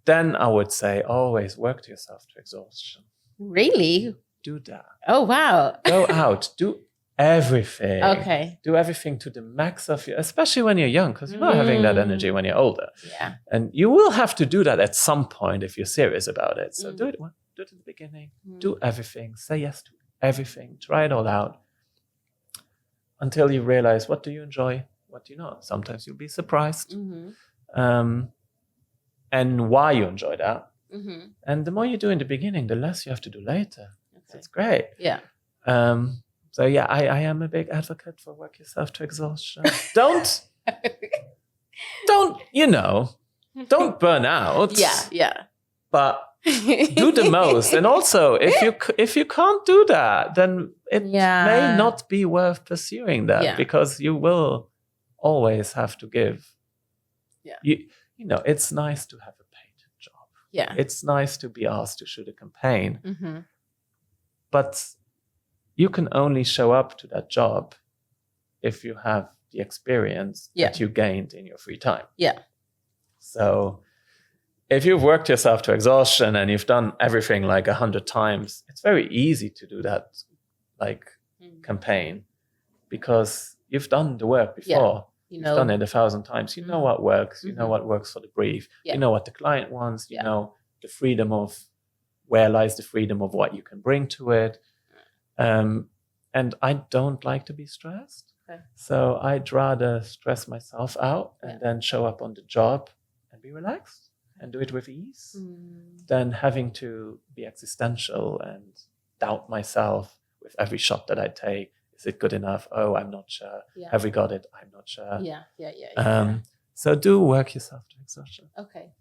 Then I would say always work yourself to exhaustion. Really? Do that. Oh, wow. Go out. Do everything. Okay. Do everything to the max of you, especially when you're young, because you're not having that energy when you're older. Yeah. And you will have to do that at some point if you're serious about it. So do it at the beginning. Do everything. Say yes to everything. Try it all out until you realize, what do you enjoy? What do you not? Sometimes you'll be surprised. And why you enjoy that. And the more you do in the beginning, the less you have to do later. Okay. So it's great. Yeah. So yeah, I am a big advocate for work yourself to exhaustion. Don't burn out. Yeah. But do the most. And also, if you can't do that, then it may not be worth pursuing that because you will always have to give. Yeah. You know, it's nice to have a paid job. Yeah. It's nice to be asked to shoot a campaign. But you can only show up to that job if you have the experience that you gained in your free time. Yeah. So if you've worked yourself to exhaustion and you've done everything like 100 times, it's very easy to do that campaign because you've done the work before. You've done it 1,000 times. You know what works. You know what works for the brief. You know what the client wants. You know the freedom of where lies the freedom of what you can bring to it. And I don't like to be stressed. Okay. So I'd rather stress myself out and then show up on the job and be relaxed and do it with ease than having to be existential and doubt myself with every shot that I take. Is it good enough? Oh, I'm not sure. Yeah. Have we got it? I'm not sure. Yeah. So do work yourself to exhaustion. Okay.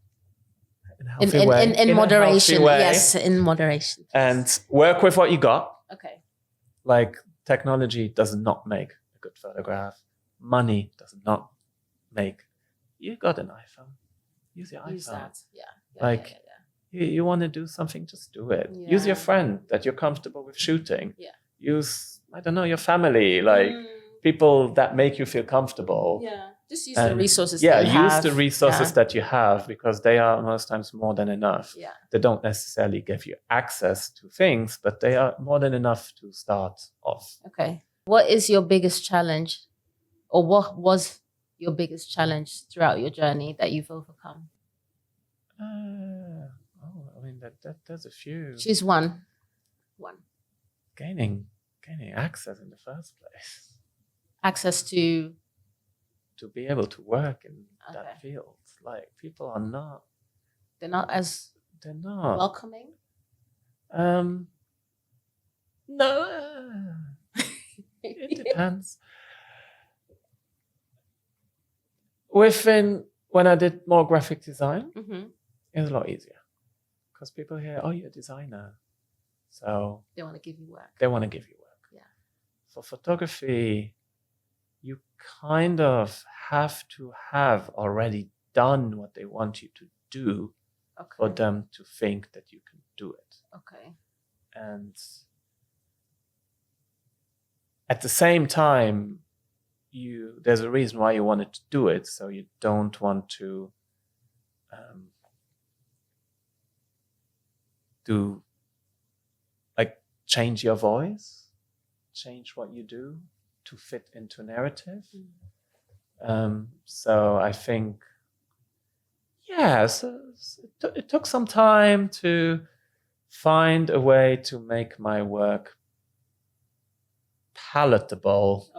In a healthy way. In moderation. Yes, in moderation. And work with what you got. Okay. Like, technology does not make a good photograph. Money does not make. You got an iPhone. Use your iPhone. Use that. Yeah. You want to do something, just do it. Yeah. Use your friend that you're comfortable with shooting. Yeah. Use, I don't know, your family, like people that make you feel comfortable. Yeah. Just use the resources that you have. Yeah, use the resources that you have because they are most times more than enough. Yeah. They don't necessarily give you access to things, but they are more than enough to start off. Okay. What is your biggest challenge, or what was your biggest challenge throughout your journey that you've overcome? There's a few. Choose one. Gaining access in the first place. Access to be able to work in that field. Like, people are not. They're not welcoming. No. It depends. When I did more graphic design, it was a lot easier because people hear, "Oh, you're a designer," so they want to give you work. Yeah. For photography, you kind of have to have already done what they want you to do for them to think that you can do it. Okay. And at the same time, there's a reason why you wanted to do it, so you don't want to change your voice, change what you do to fit into narrative. So I think, it took some time to find a way to make my work palatable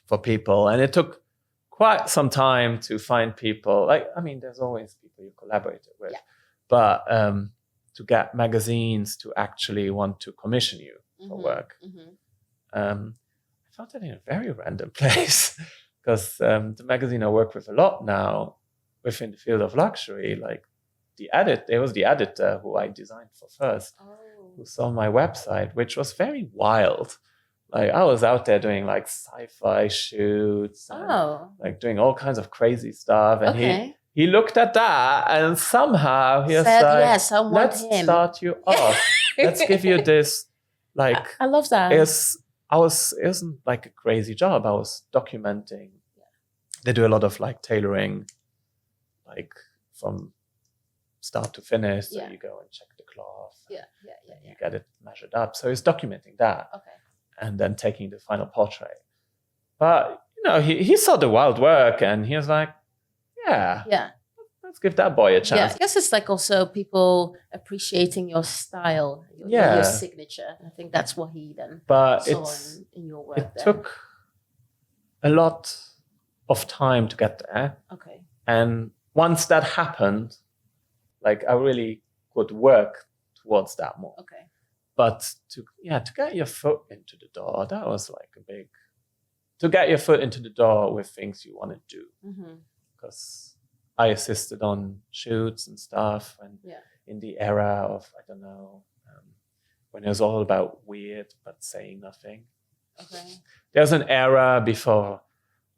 for people. And it took quite some time to find people. There's always people you collaborated with, but to get magazines to actually want to commission you for work. I found it in a very random place because the magazine I work with a lot now within the field of luxury, like there was the editor who I designed for first, who saw my website, which was very wild. Like I was out there doing like sci-fi shoots, and, like doing all kinds of crazy stuff, and he looked at that and somehow he said, "Yes, I want let's him. start you off. Let's give you this." Like I love that. It wasn't like a crazy job. I was documenting. They do a lot of like tailoring, like from start to finish. So you go and check the cloth. You get it measured up. So he's documenting that. And then taking the final portrait. But, he saw the wild work and he was like, let's give that boy a chance. I guess it's like also people appreciating your style, your signature. I think that's what he then saw in your work. It took a lot of time to get there. And once that happened, like I really could work towards that more. But to get your foot into the door, that was like to get your foot into the door with things you want to do. Because I assisted on shoots and stuff, and in the era of, I don't know, when it was all about weird but saying nothing. There's an era before,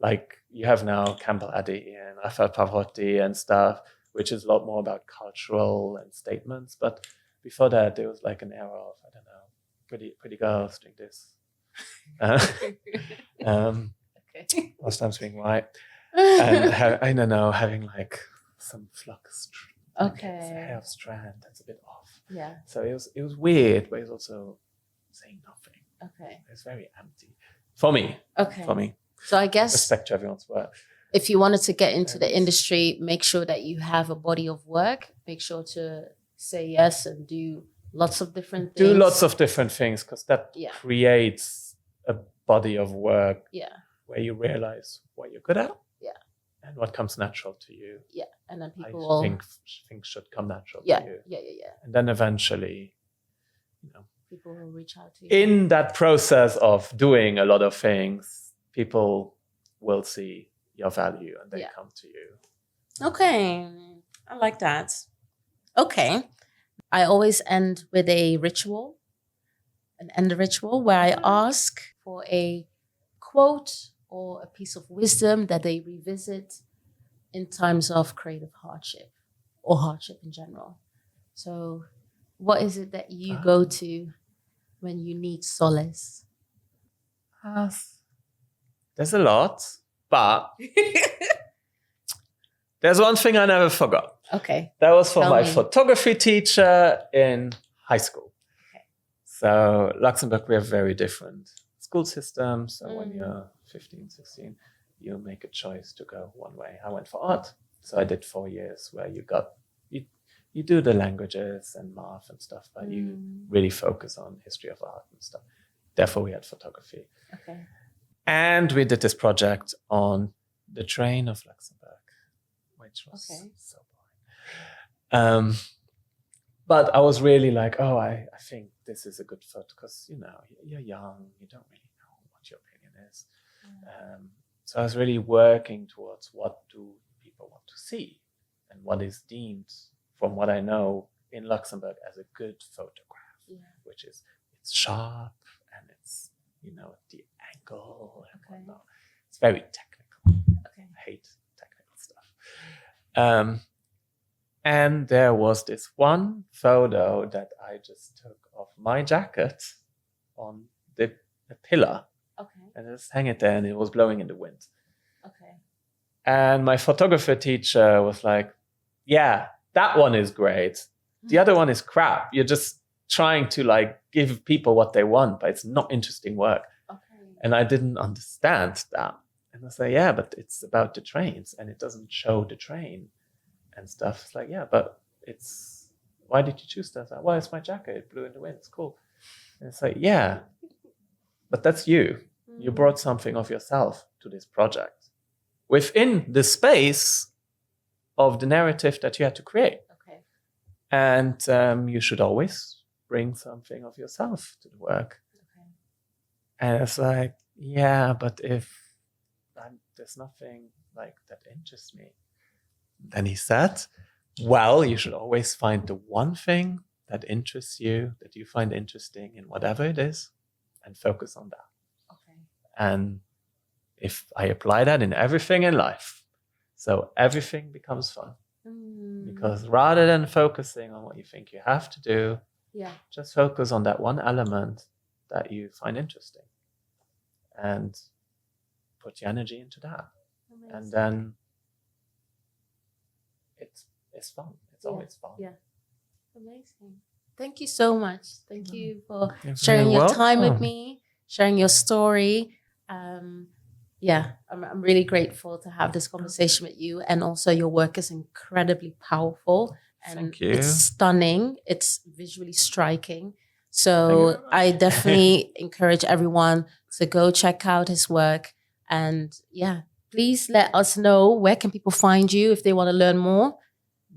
like you have now Campbell Addy and Rafael Pavarotti and stuff, which is a lot more about cultural and statements. But before that, there was like an era of, I don't know, pretty girls doing this. Most times being white. And I don't know, having like some flux, hair of strand that's a bit off. So it was weird, but it was also saying nothing. It's very empty for me. For me. So I guess respect to everyone's work. If you wanted to get into the industry, make sure that you have a body of work. Make sure to say yes and do lots of different things. Do lots of different things because that creates a body of work where you realize what you're good at and what comes natural to you. And then people think things should come natural to you. And then eventually, people will reach out to you. In that process of doing a lot of things, people will see your value and they come to you. Okay. I like that. Okay. I always end with a ritual, where I ask for a quote or a piece of wisdom that they revisit in times of creative hardship or hardship in general. So what is it that you go to when you need solace? There's a lot, but there's one thing I never forgot. That was from my photography teacher in high school. So Luxembourg, we have very different school systems. So when you're 15, 16, you make a choice to go one way. I went for art. So I did 4 years where you do the languages and math and stuff, but you really focus on history of art and stuff. Therefore, we had photography. And we did this project on the train of Luxembourg, which was so boring. But I was really like, I think this is a good photo because, you're young, you don't really know what your opinion is. So I was really working towards what do people want to see and what is deemed, from what I know, in Luxembourg as a good photograph, which is it's sharp and it's, the angle and whatnot. It's very technical. I hate technical stuff. And there was this one photo that I just took of my jacket on the pillar. And I just hang it there and it was blowing in the wind. And my photography teacher was like, that one is great. The other one is crap. You're just trying to give people what they want, but it's not interesting work. And I didn't understand that. And I say, but it's about the trains and it doesn't show the train and stuff. It's like, but why did you choose that? Well, it's my jacket. It blew in the wind. It's cool. And it's like, but that's you. You brought something of yourself to this project. within the space of the narrative that you had to create. Okay. And you should always bring something of yourself to the work. Okay. And it's like, yeah, but if there's nothing like that interests me, then he said, well, you should always find the one thing that interests you, that you find interesting in whatever it is, and focus on that. Okay. And if I apply that in everything in life, so everything becomes fun. Because rather than focusing on what you think you have to do, just focus on that one element that you find interesting and put your energy into that. Amazing. And then it's fun. It's always fun. Yeah. Amazing. Thank you so much. Thank you for sharing your time with me, sharing your story. I'm really grateful to have this conversation with you. And also your work is incredibly powerful. And Thank you. It's stunning. It's visually striking. So I definitely encourage everyone to go check out his work. And please let us know, where can people find you if they want to learn more?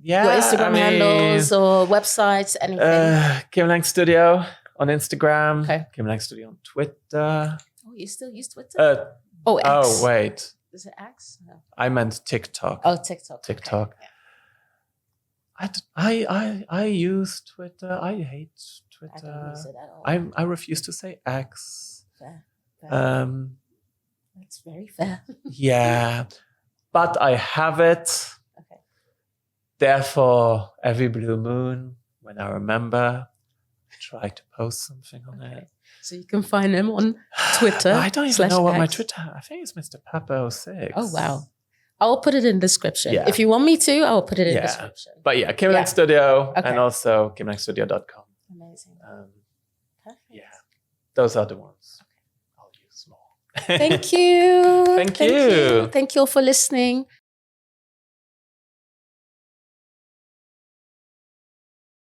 Yeah, your Instagram handles or websites, anything? Kim Lang Studio on Instagram. Okay. Kim Lang Studio on Twitter. Oh, you still use Twitter? X. Oh, wait. Is it X? No. I meant TikTok. Oh, TikTok. TikTok. Okay. I use Twitter. I hate Twitter. I don't use it at all. I refuse to say X. Fair. That's very fair. Yeah, but I have it. Okay. Therefore, every blue moon, when I remember, I try to post something on it. So you can find him on Twitter. I don't even know what my Twitter. I think it's Mr. Pepper06. Oh wow! I'll put it in the description. Yeah. If you want me to, I'll put it in the description. But Kim Lang Studio and also kimlangstudio.com. Amazing. Perfect. Yeah, those are the ones. Okay. I'll use more. Thank you. Thank you. Thank you all for listening.